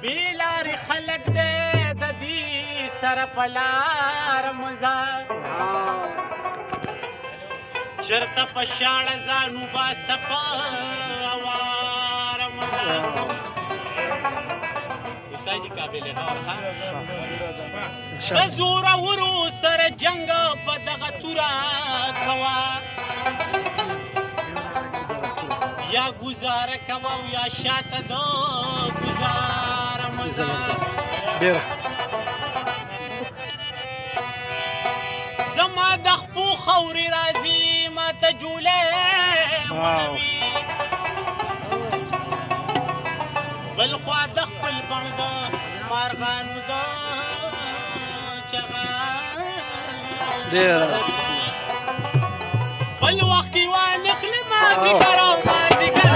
بیلاری خلق دے ددی سر پلار مزا چرته پشاړه زانو با سپا اوار مزا استاد قابل نور ها زور ورو سر جنگ په دغه تورا کوا یا گزاره کوا یا شاته دو گزاره مزا زما د خپو خوري راځي ما ته جوله مړوي بل خوا د خپل بڼ مارغانو د چغا بل وخت کې وانخلې ما ذکر او ما ذکر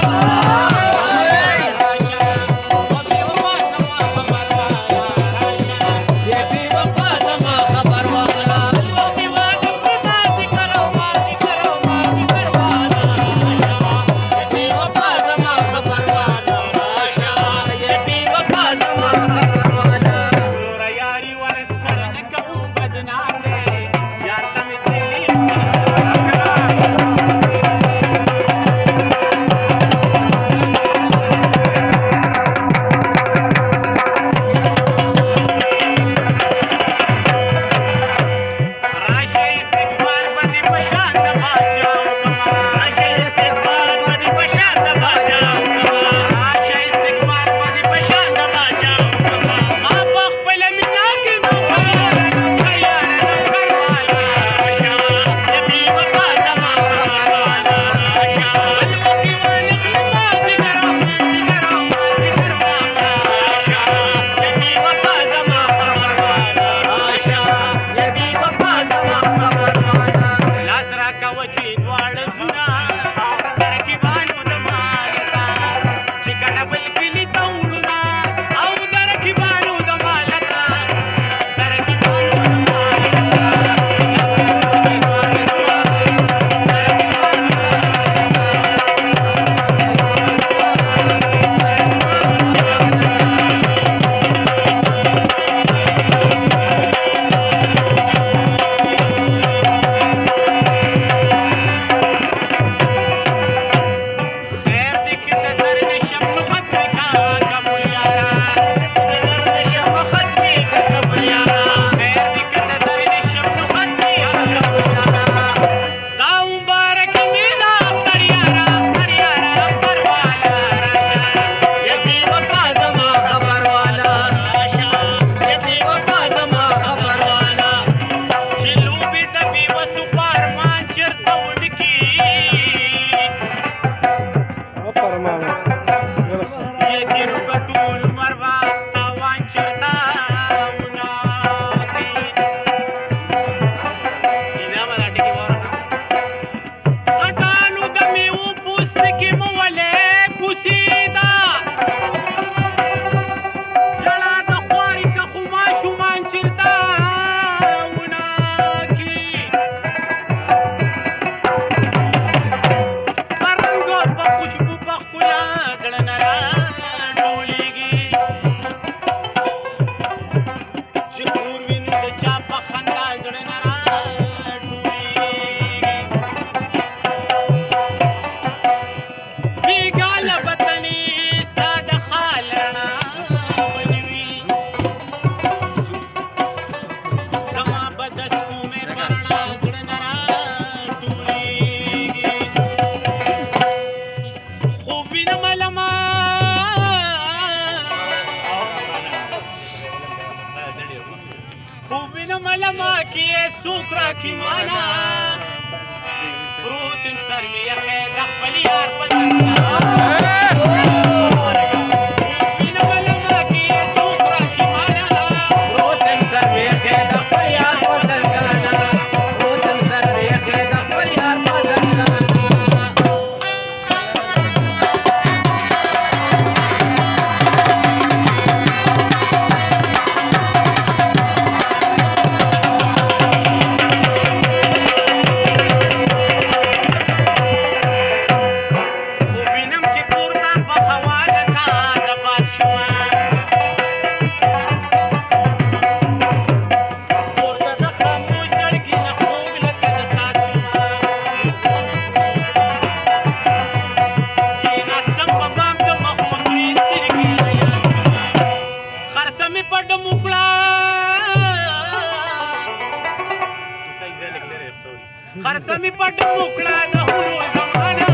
خرڅه مې پټ وکړه د هورو زمانه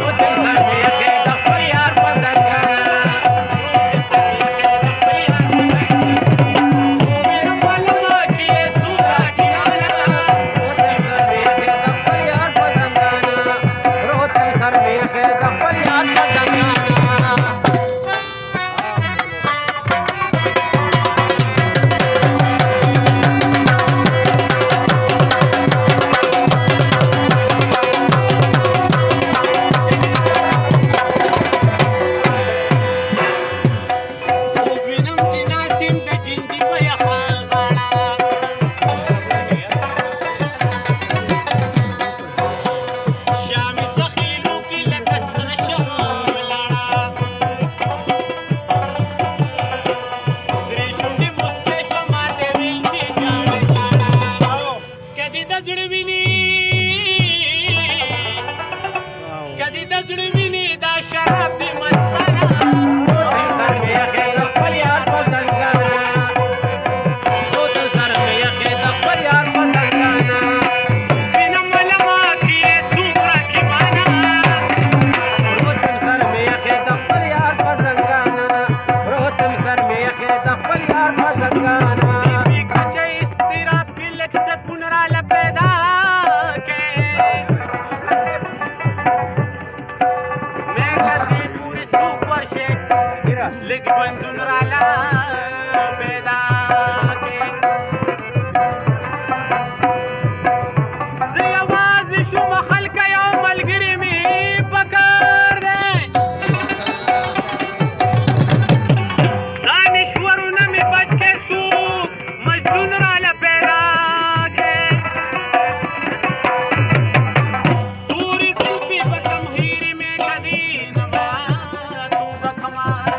روتم سر مې یخې د خپل یار په زنګانه روتم سر مې یخې د خپل یار په زنګانه خو وینم معلومه کې یې څوک راکیمانه روتم سر مې یخې د خپل یار په زنګانه روتم سر مې یخې د خپل یار په زنګانه لږ ژوندون راله پیدا کې زه یوازې شوم خلکه یو ملګري مې پکار دی دانشورونه مې بچ کې څوک مجنون راله پیدا کې تورې زلفې به کم هیرې مې کدي نوا تو به کمال